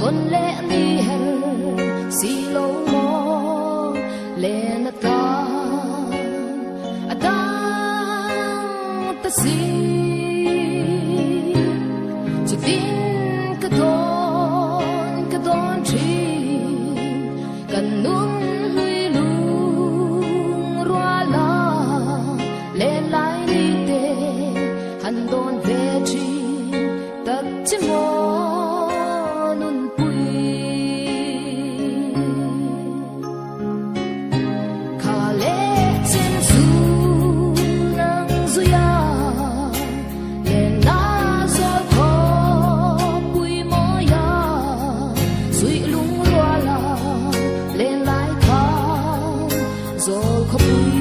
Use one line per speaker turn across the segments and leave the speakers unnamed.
tôn lệ ni hel si lo mo le na ta adang ta si chỉ tin cái tôn chi cần nuông huy lung roa la lên lại đi tê hắn đón về chi tất chỉ mò nun bùi khá lệ trên du nắng du ya lên na gió khó bùi mò ya suy lung roa la lên lại thang gió khó bùi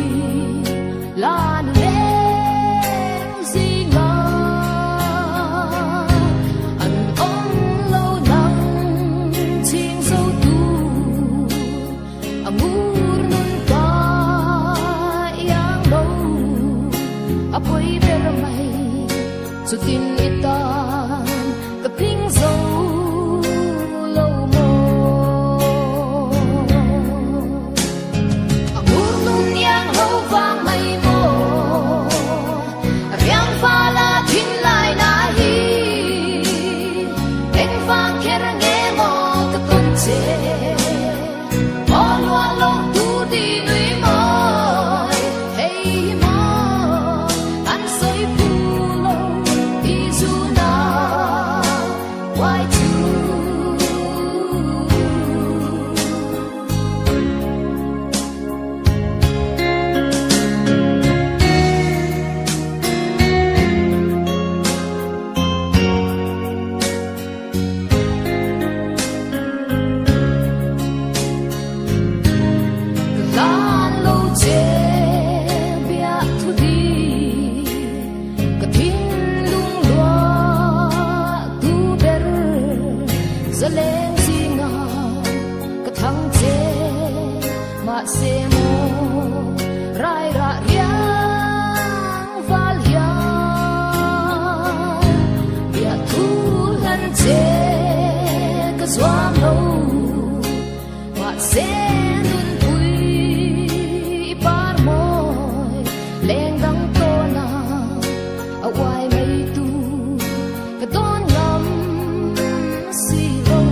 la lên gì ngờ anh ông lâu nắng chiên dâu tu amur nun ta yang đâu apoy pero may sutin itan kaping dâu lâu mo amur nun yang hậu vang mây mo riang pha la thin lai na hi anh vang kher nghe mo ka ton che mo lua long tu đi nuôi mỏi hey mo anh soi phu lâu đi du na why tu lan lâu che bia thu đi cái thiên lung loa tu ber giờ lên gì ngờ cái thằng che mà se mo rai ra riang val ya bia thu lan che cái zoang lâu mà se nun bùi par môi lên đắng tô na ở ngoài mây tu cái tôn ngắm si lâu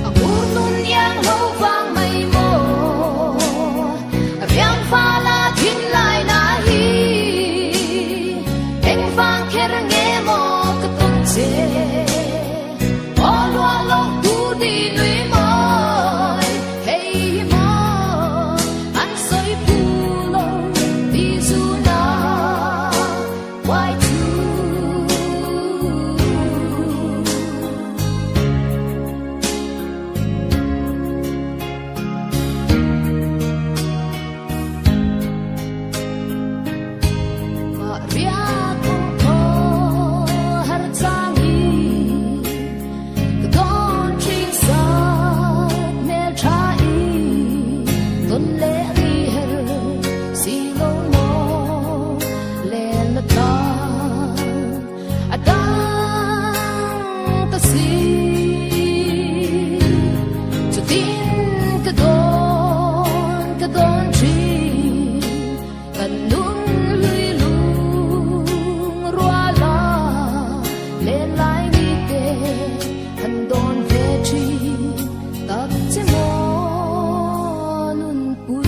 amur nun yang hậu vang mây mồ riang pha la thin lai na hi anh vang kher nghe mo cái tôn che mo lua long tu đi nuôi mỏi hey mo anh soi phu lâu đi du na why tu mà ria cũng có har changi cái tôn trinh sát mê trai tôn lệ đi hel si lâu mo lên ta adang ta si cho tin cái tôn chi cần nuông huy lung roa la lên lại đi tê hắn đón về chi tất chỉ mò nun bùi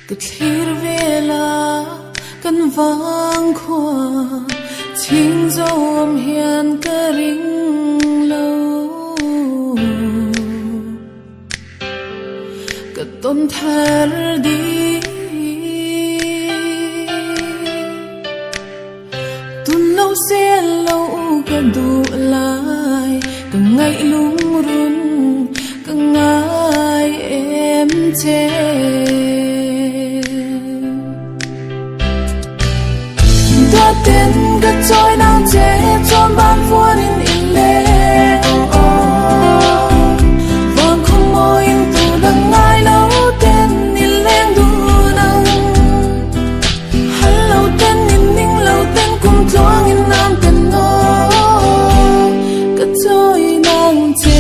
cái thir vela kan vang khoa chinh dom hiền cái ring lâu cái tôn thar đi tuôn lâu xe lâu cả đủ lại cả ngày lung run cả ngày em chê đã tên cả trôi nào chê tròn ban vua in in lên vang không môi in tu đằng ai lâu tên in lên du nâng hắn lâu tên in ninh lâu tên cùng choang in nam tên ngô cả trôi nào chê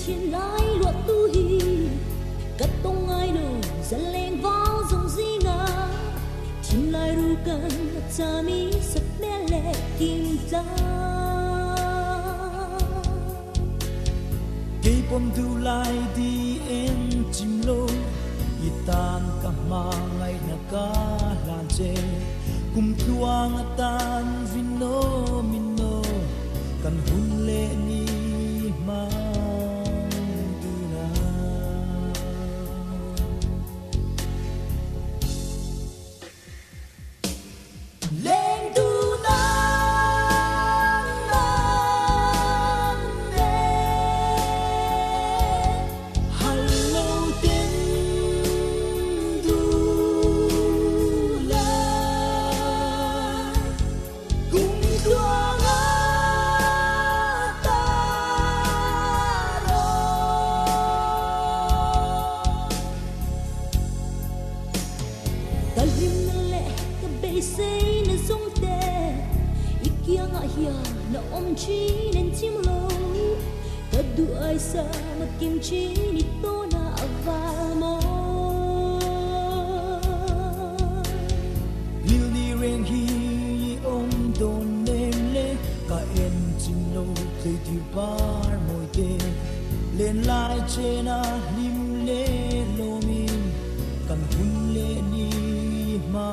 thiên lai luật tu hi cất tông ai đồ dân lên vào dòng di ngã thiên lai ru cần cha mi sắp mẹ lệ kim ta
cây bom du lai đi em chim lô itan ka ma ngai na ka lan che kum tuang atan vino minno kan hun le ni ma du na lên du na
na om chi nên chim lâu ta du ai sa mà kim chi ni to na aval mo
lil ni ren hi om don nem le ka en chim lo thei ti bar moi te len lai che na lim le lo min kan hun le ni ma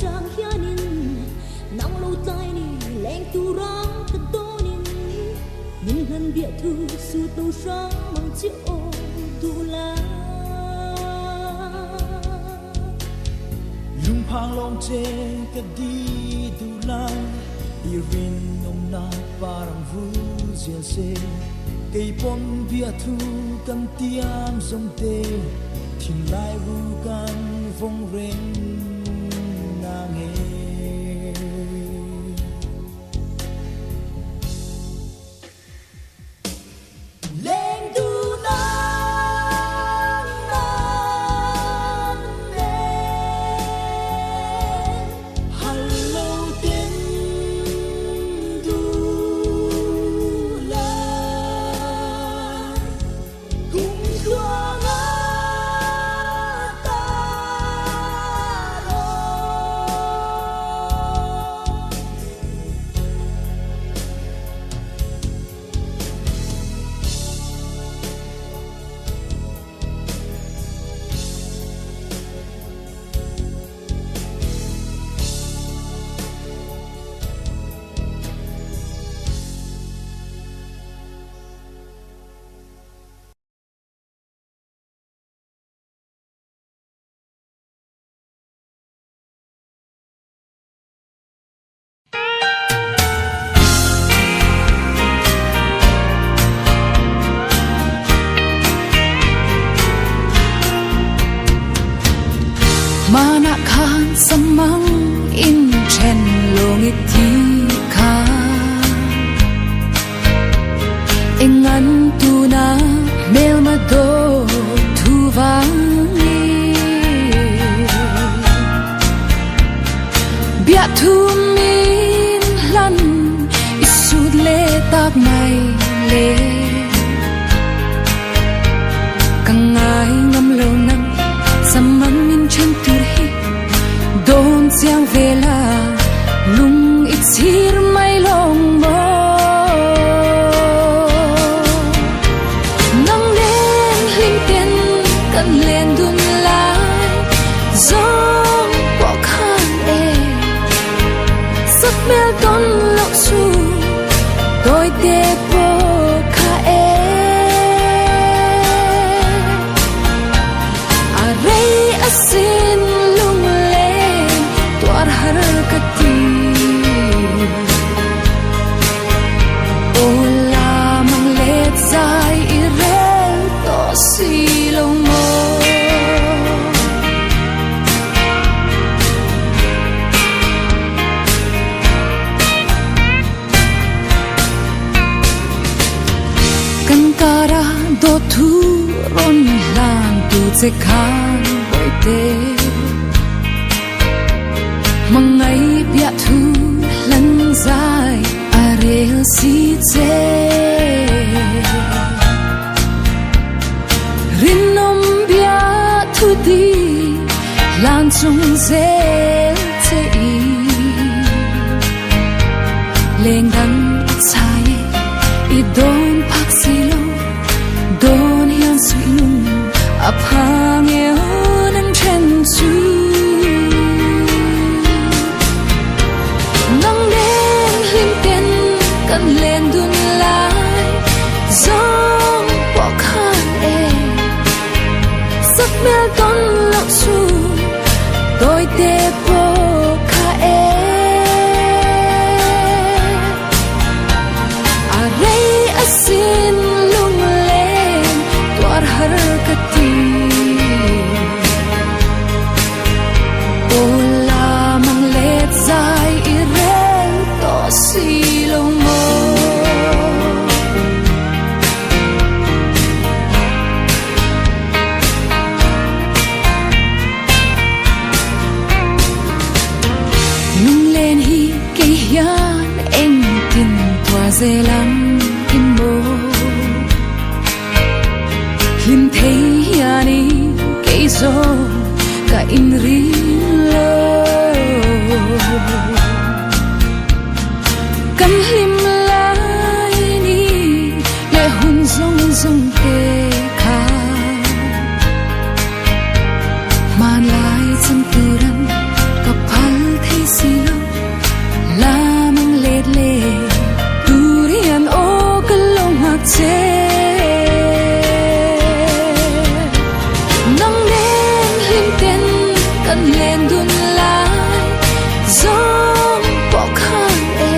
chang hianin nang lo tai ni leng tu rang ka donin nin han bia thu su to sha mang chi o du la
lung phang long che ka di du la i rin nong na parang vu zel se cây pom bia thu kam tiam song te thin lai ru kan vong ren
Mana khan samang in chen longit thi kha engan tu na mel ma do thu vangi bia thu min lan isud le tak mai le kangai ngam lo nang samang min chen tu hi sẽ khang bởi tê mà ngày bia thu lần dài à rêu si chê rin nom bia thu đi lan chung dễ chê lên đắng sai i don pak silo don hian sui nung ap hang e nan chen chu nang den lim ten kan len dun lai zong po khan e sak mel ton lak chu tôi te po kha e a rei asin lung len tuar har kati ola mang let zai i rel to si long mo dễ lắm im mô lim thấy yani cây gió cả in ri lơ cầm lim lại ni lệ hun rong rong tê kha man lại chân tu ram cặp phal thấy si lo la mang lết lê durian o kalong hakche nang nen lim ten kan len dun lai zong po khan e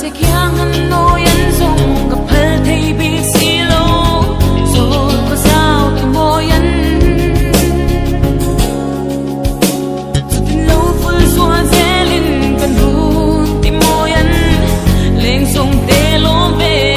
sẽ khiang hân nôi ăn dùng gặp hờ thầy bị xì lô rồi có sao thì môi ăn lâu phơi xóa dễ linh cần run thì môi ăn lên sông tê lô về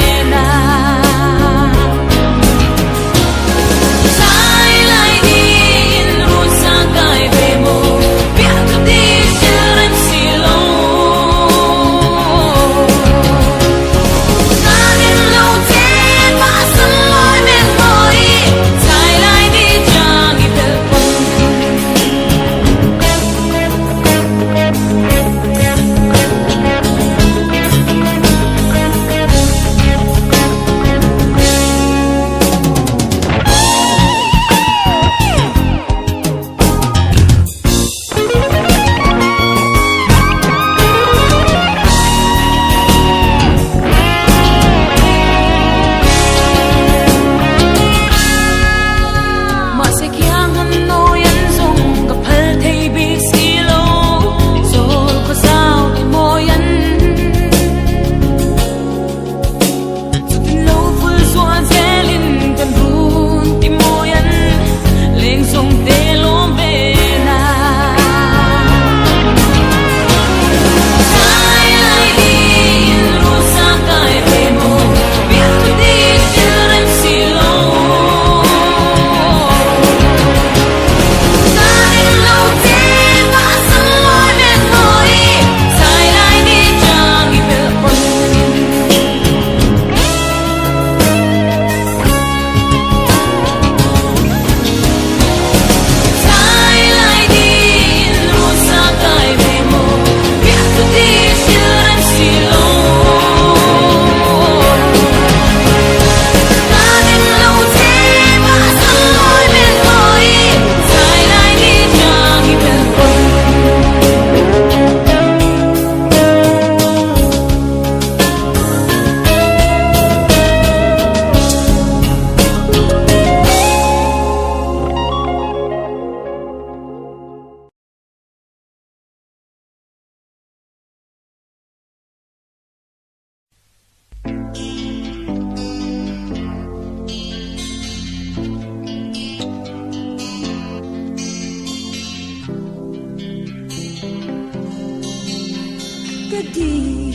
đi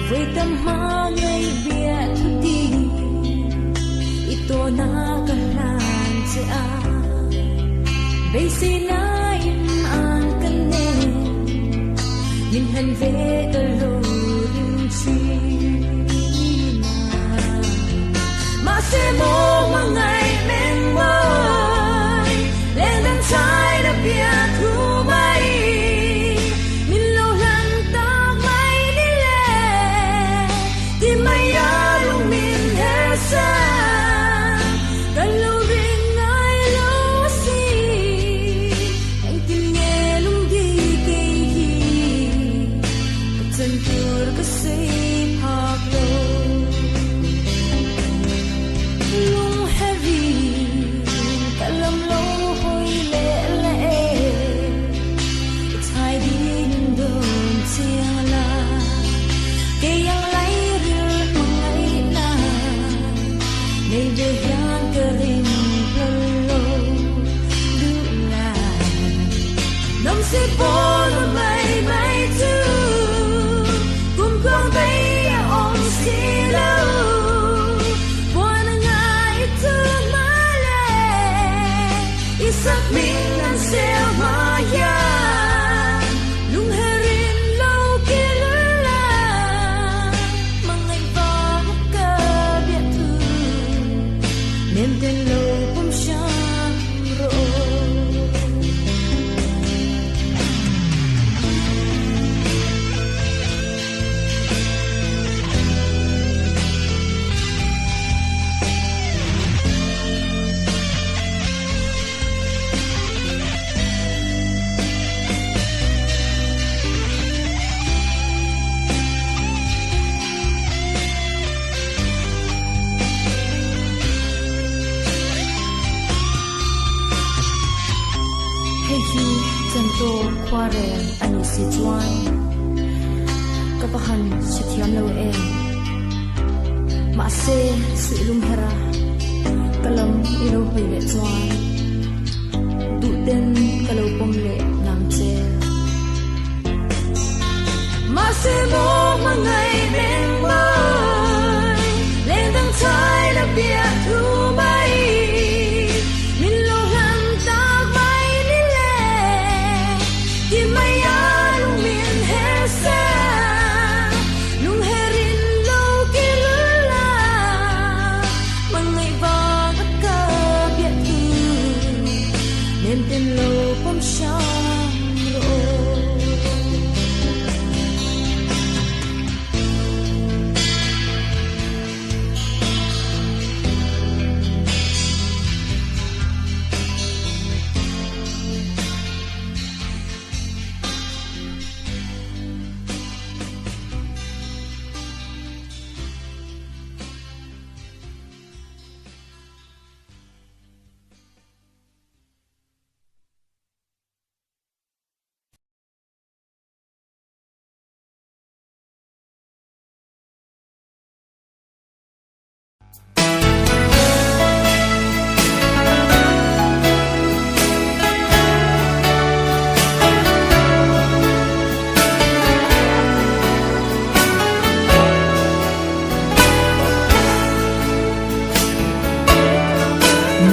với tâm hoa ngày biệt đi ito na kalan siya basi na an kanen min han ve kalo rin chi ma se mo mangai men mai lên dan sai da bia thu mai
pahan sithiam lo em ma se sui lum hera kalam iro hoi le chuan du den kalo pom le nam che ma se mo mangai men mai lên dang chai la bia thu mai min lo han ta mai ni le ki mai a lung min he sa lung herin lo ki la mangai ba ka bia thu nên tên lo pom sham ro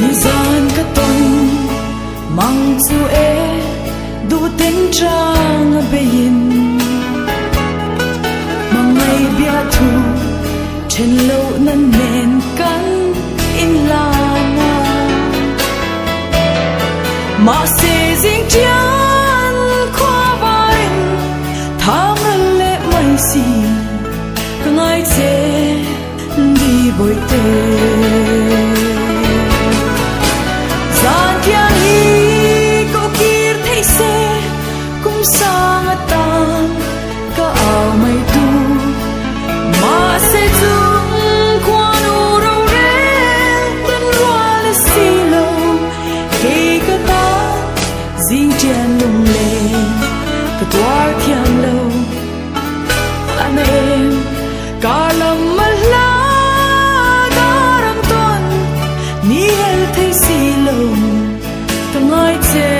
Nizan ka ton mang chu e du ten trang a bein mangai bia thu chen lo nan nen kan in la na ma se jing chian khwa vai tham le mai si ka ngai che đi bồi tê gian thiang hi ko kir thei se kum sang tan ka ao mai tu ma se chung quan u ro re tan rua le si lo ke ka ta jing chen lung le ka twar thiang lo an em ka lam ma la daram ton ni hel thei si lo ta ngai che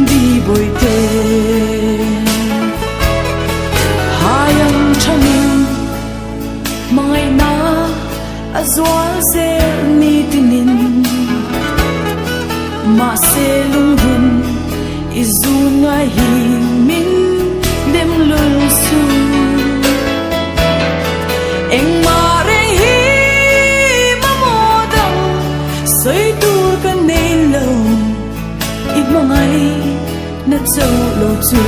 đi bồi tê hayam chamin mai na azwal se ni tinin ma se lung hun izun ngai hi min dem lul su eng ma re hi ma mo dam sei tu kan nei lo ít mong ai na châu lo chu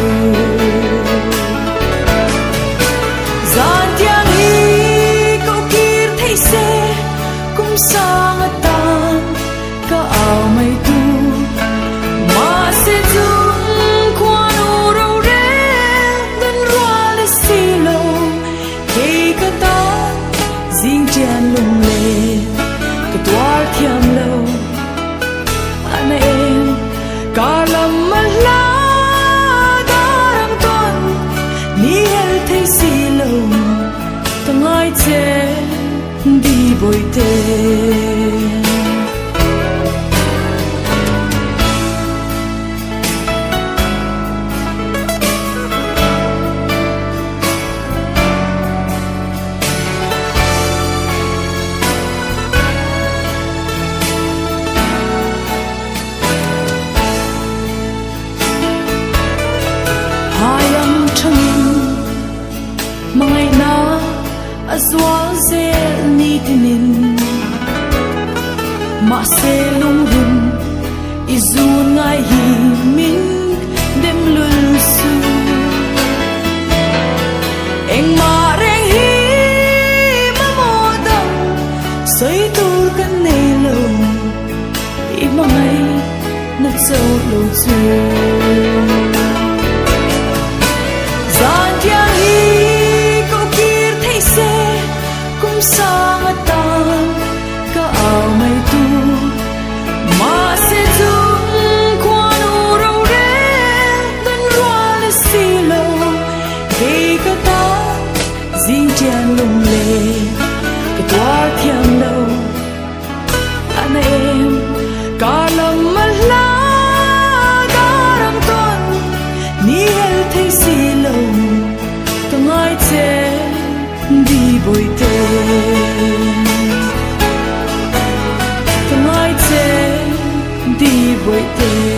gian thiang hi câu kir thei se cũng sang tan ka ao mai tu ma se chung quan u ro re dan rua le si lo ke ka ta jing chen lung le ka twar thiam lo an em ka lam ma la daram ton ni hel thei si lo ta ngai che đi bồi tê hayam chamin mai na azwal se ni tinin ma se lung hun izun ngai hi min dem lul su eng ma reng hi ma mo dam sei tur kan nei lo i mai na châu lo chu gian thiang hi câu kir thei se kum sang tan ka ao mai tu ma se chung quan u ro re dan rua le si lo ke ka ta riêng chen lung lệ cái toa thiam đâu anh em cả lòng mà lá đã đâm con ni hel thấy xì lâu từng ai che đi bồi tên từng ai che đi bồi tên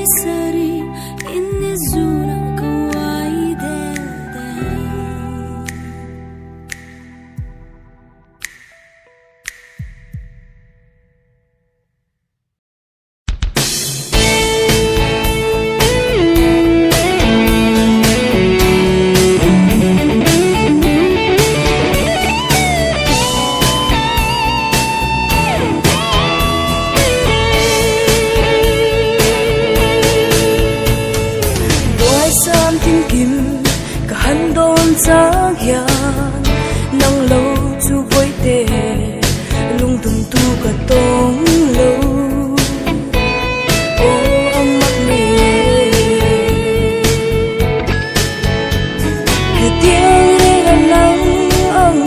sari inni zuna kawai de de
sáng hiền nắng lâu chu với tê lung tung tu cả tông lâu ô âm mắt mê hè tiếng lê là nắng ấm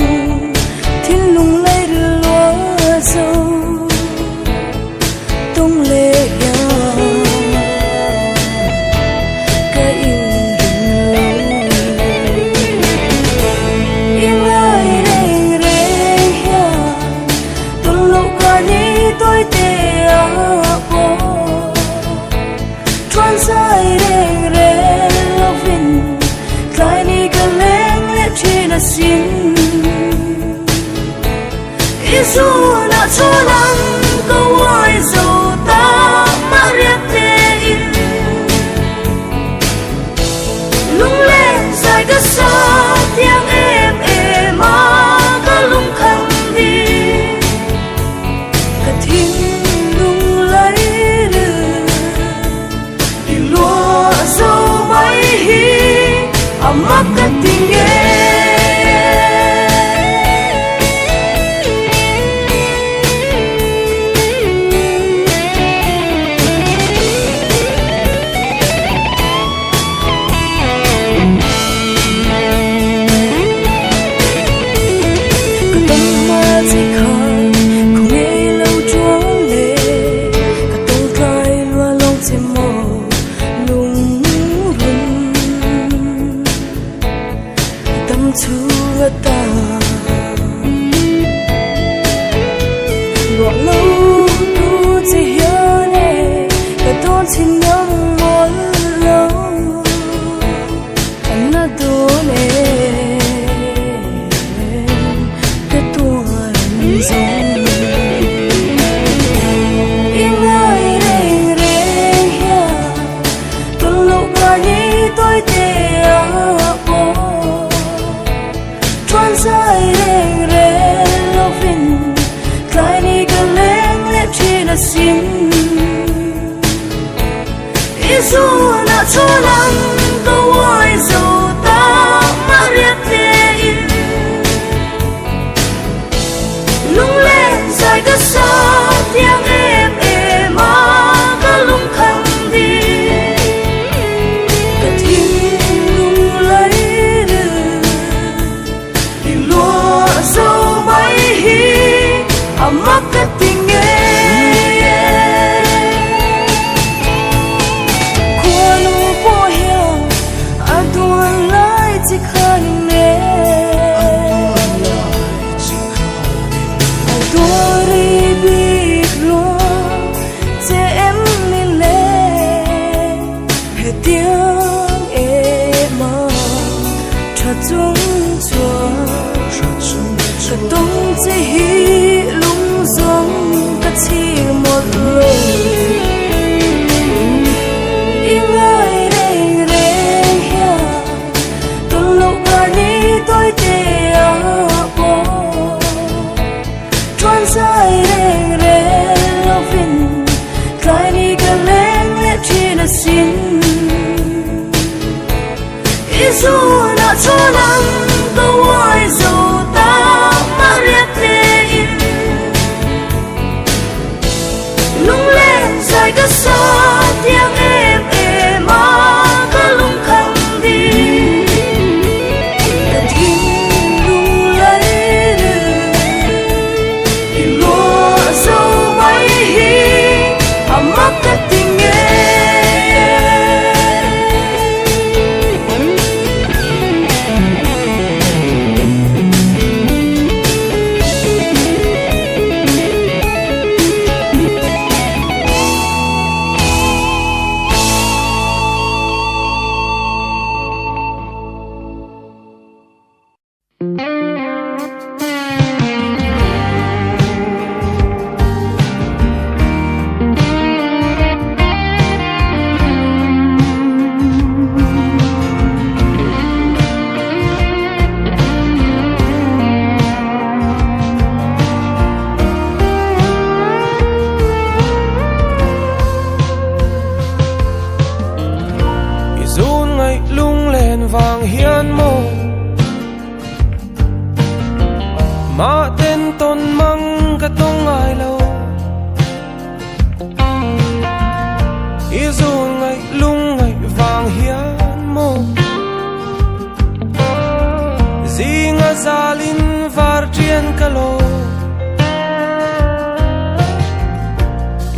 thiên lung lấy đưa lúa dâu tung lê xin Isu na cho lắm câu ai dầu ta mà riết tê in lung lên dài cái xa tiếng em mà cái lung khăn đi cái thiên lung lấy đưa đi lúa dâu mấy hi mắc cái tình em xin nhắm một lâu anh đã đổ lên cái tuần giống in ai đây đây từ lúc qua đi tôi tê bố trốn dài đây đây lâu vinh cái đi gần lên lép chỉ là xin Isu na cho lắm câu ai dầu ta mà riết tê in lung lên dài cái xa tiếng em mà cái lung khăn đi cái thiên lung lấy đưa đi lúa dâu mấy hi mắc cái tình em chúng chúa cả tung chỉ hi lung giống cả chỉ một lời in ai đây đây từ lúc qua đi tôi tê bố trốn dài đây đây lâu vinh cái đi gần lên lẽ chỉ là xin Isu na cho lắm câu ai dầu ta mà riết tê in lung lên dài cái xa tiếng em mà cái lung khăn đi cái thiên lung lấy đưa đi lúa dâu mấy hi mắc cái tình em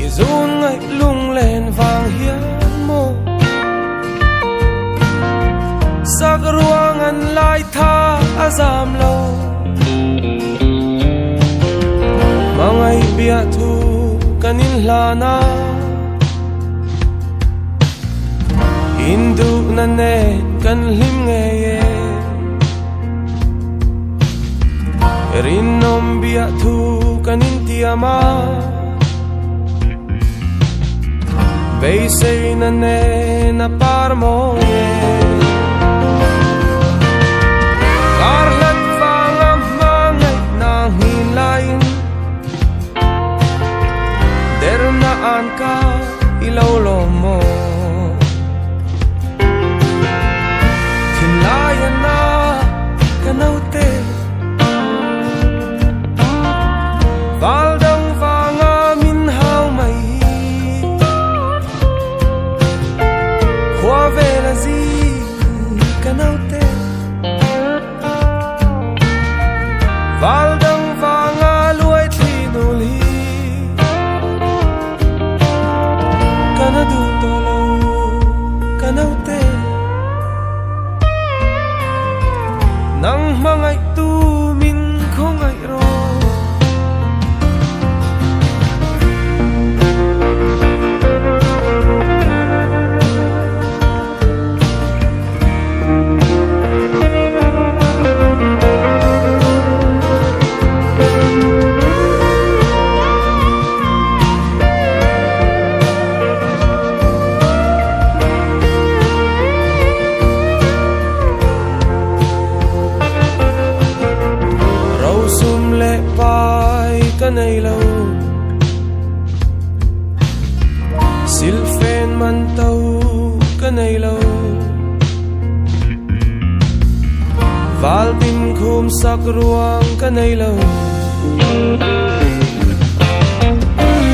izun ngai lung len vang hian mo sak ruang an lai tha azam lo mangai bia thu kanin hlana Hindu na ne kan lim nge ye Rinom bia thu kanin tiama Bay say na ne na par mo ye Karlat vangam mangay na hilayin Der na an ka ilaulo mo Tinlayan na kanaute Valdang vanga minhaw may Kwa vela zi kanaute Valdang vanga luay tinuli Kanadu tolo kanaute Nang mangay tumin kong ay ro Kanay lâu Silfen man tàu kanay lâu Val tim khum sak ruang kanay lâu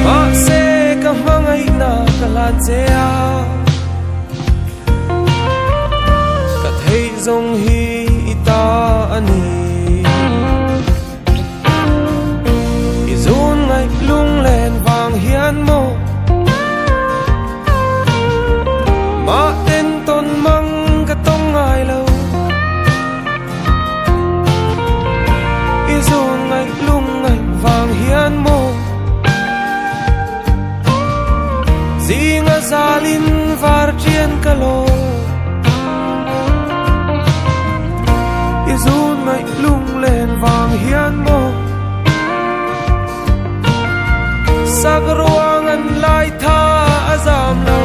Ma se ka mangay na kalan zea Ka thay zong hi ita ani Izun ngai lung len vang hian mo Ma ten ton mang ka tong ngai lo Izun ngai lung ngai vang hian mo Zinga zalin var chien ka lo Izun ngai lung len vang hian mo Sak ruangan lai tha azam lo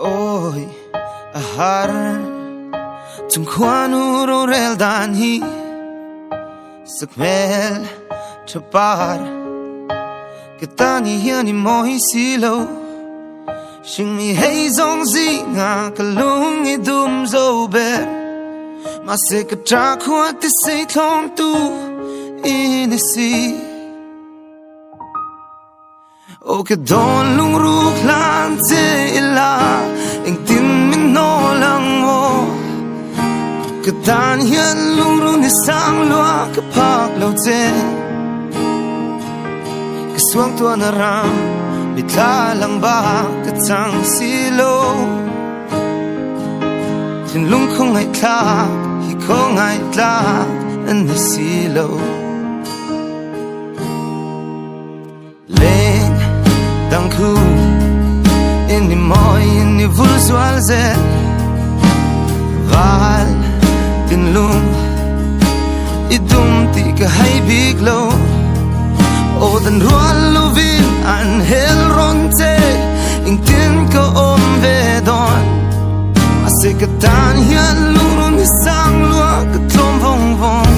Ôi ahar tung kwanu ro rel dan hi sakmel chapar katani hiani moi silo shing mi hey zong zi nga kalung I dum zo ber ma se ka tra kwa te se thong tu in si o ke don lung ru klan te la eng tin min no lang mo ka tan hian lung ru ni sang lua ka phak lo te ka suang tua na ram bitla lang ba ka chang silo tin lung khong ai tla hi khong ai tla an ni silo leng dang khu in ni moi in ni vul swal ze val tin lung idum ti ka hai big lo o den rual lovin an hel ronte in tin ko om ve don ase ka tan hian lurun sang lua ka tlom vong vong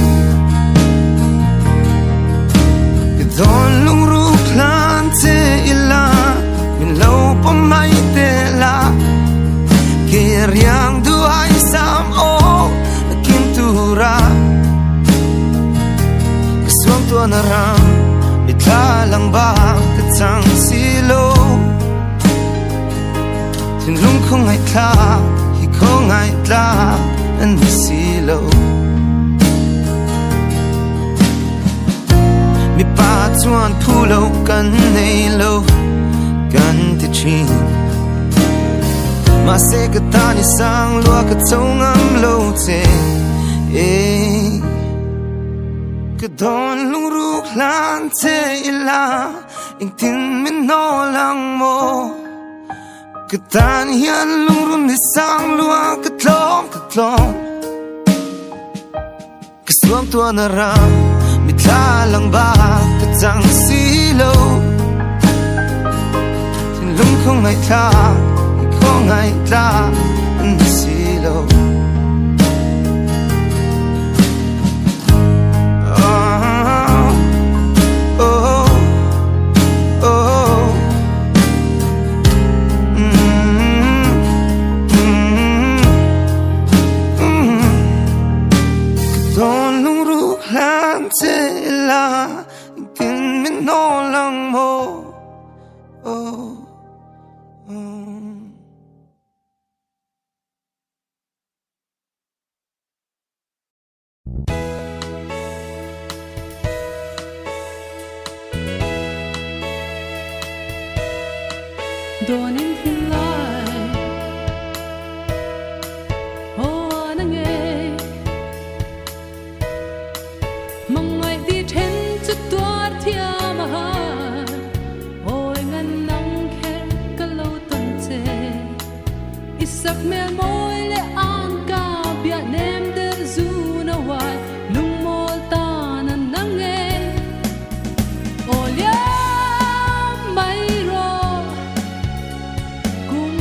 ka don lung ru plan te ila min lo po mai te la ke riang du ai sam o kim tu ra ka suang tu na ram bitla lang ba ka chang silo tin lung khong ai tla hi khong ai tla an ni silo mi pa chuan thu lo kan nei lo kan ti chin ma se ka ta ni sang lua ka chong am lo che ka don lung ru lan te ila in tin min no lang mo ka tan hian lung ru ni sang lua ka tlom ka suang tua na ram mi tla lang ba ka chang silo tin lung khong ai tla hi khong ai tla an ni silo la tin min no lang mo
Dawn in the light, oh anange, mangai di ten chu tuar thia maha, oi ngan nang kher kalau ton che, isak mel moi le ang ka bia nem der zu na wai lung mol ta na nange, olia mai ro kum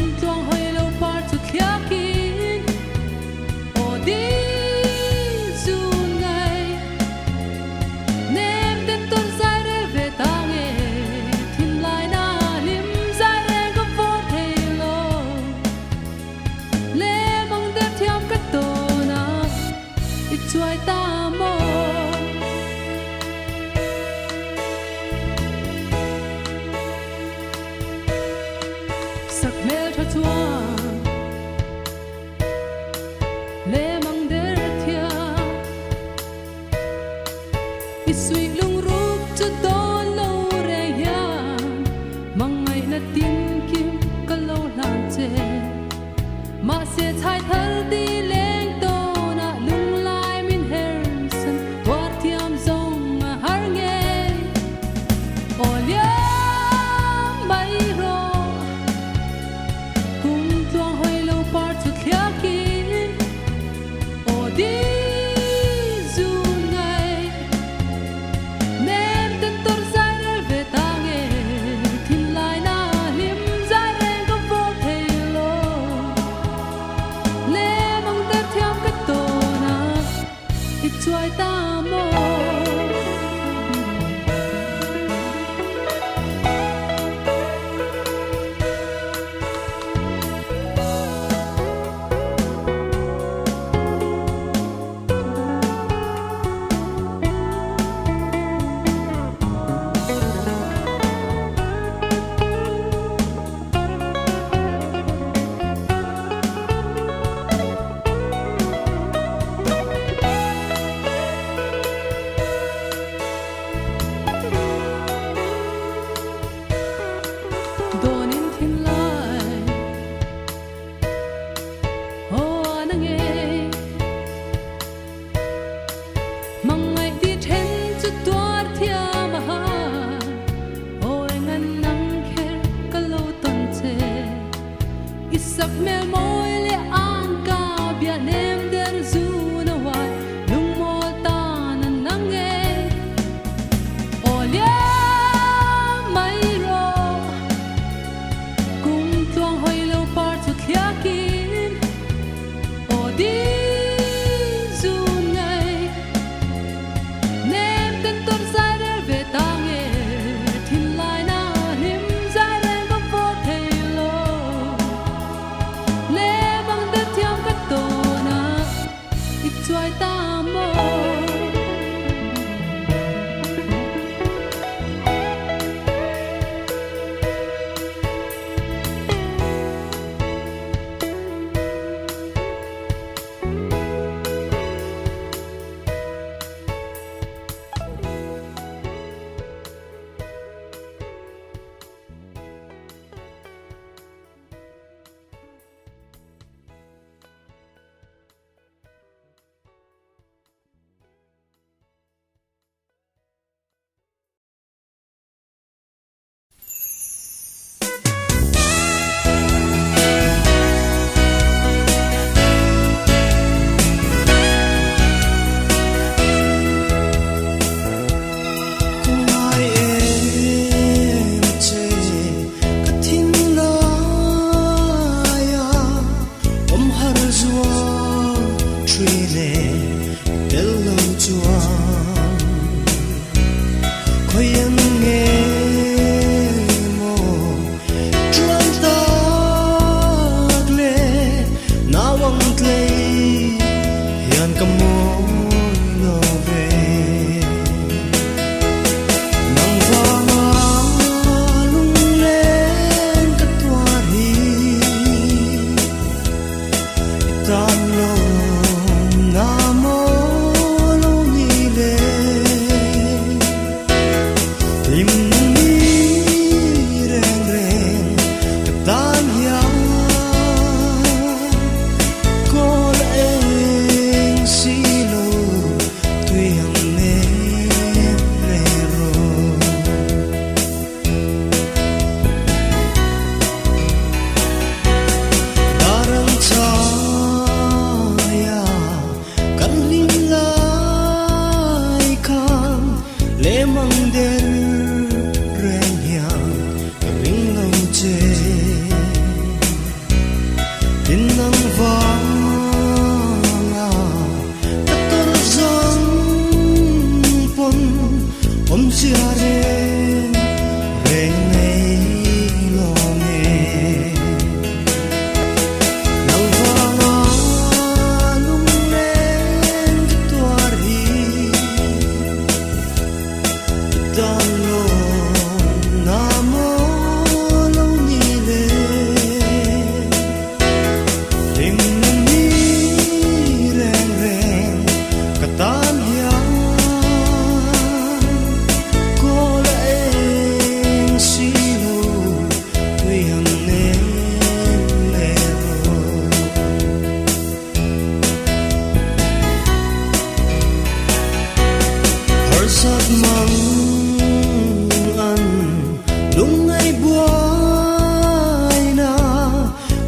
lung ngày buai na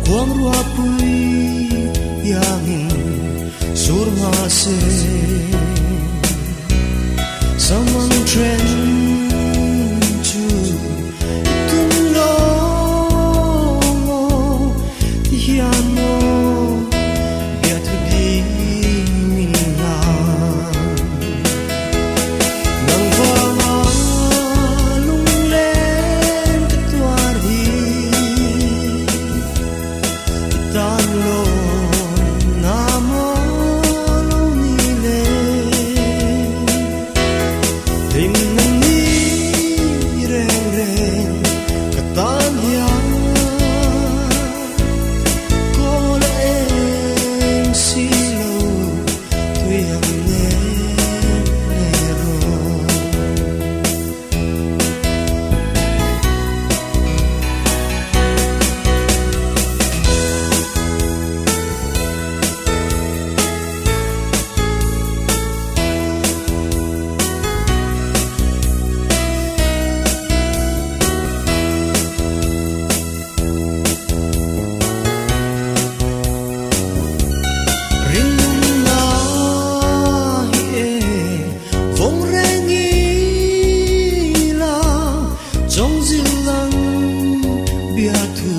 quang rua pui yang sur ma se someone trend to tung lo hiano bia tu di min na nang va ma lung len ka tuar hi tan lo na mo lo ni le tình ni reng reng ka tan ya ko la em si lo tu yang ne ro rin na hi e phong reng i la trong zil lang bia thu